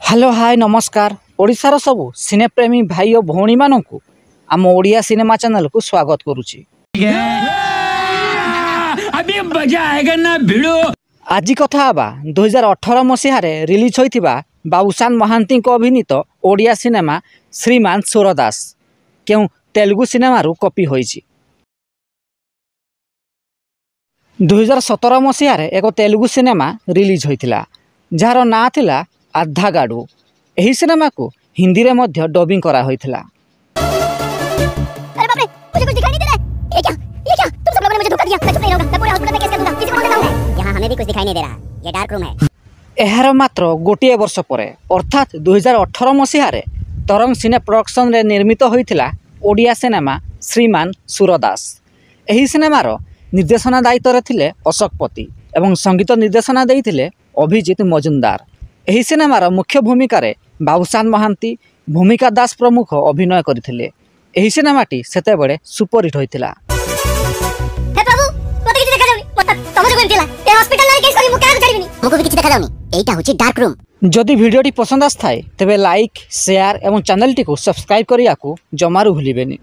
Hello hi नमस्कार ओडिशार सबु सिनेप्रेमी भाई और भौणी मानू आम ओडिया सिनेमा चैनल को स्वागत करुच्ची। अभी मजा आएगा ना भिड़ो। आज कथा हवा 2018 मसीह रिलीज होइथिबा बाबूशान महांती अभिनीत ओडिया सिनेमा श्रीमान सूरदास क्यों तेलुगु सिनेमा कॉपी होइछि। 2017 मसीह एक तेलुगु सिनेमा रिलीज होइथिला जार ना थिला आधागाडू। एही सिनेमा को हिंदी रे मध्य डबिंग करा होइथिला। अरे बाप रे, मुझे कुछ दिखाई नहीं दे रहा है। ये क्या? तुम सब लोगों ने मुझे धोखा दिया। मैं चुप नहीं रहूंगा। मैं पूरे हॉस्पिटल में केस कर दूंगा। किसी को बोलना है। यहाँ हमें भी कुछ दिखाई नहीं दे रहा। ये डार्क रूम है। एहार मात्र गोटे वर्ष परे अर्थात 2018 मसीह तरंग सिने प्रोडक्शन रे निर्मित होइथिला ओडिया सिनेमा श्रीमान सूरदास। एही सिनेमार निर्देशना दायित्व थिले अशोकपति एवं संगीत निर्देशना देइथिले अभिजीत मजुमदार। एही सिनेमार मुख्य भूमिका रे बाबूशान महांती भूमिका दास प्रमुख अभिनय करथिले। एही सिनेमाटी सेतेबेले सुपरहिट होइथिला। हे प्रभु, मते किछि देखा जाउनी। मत तम जो करथिला ए हॉस्पिटल नै केस करी मु काम करबिनी। मको भी किछि देखा जाउनी। एटा होछि डार्क रूम। जदि वीडियोटी पसंद आस्थाय तेबे लाइक शेयर एवं चैनल टी को सब्सक्राइब करिया को जमारू भूलिबेनी।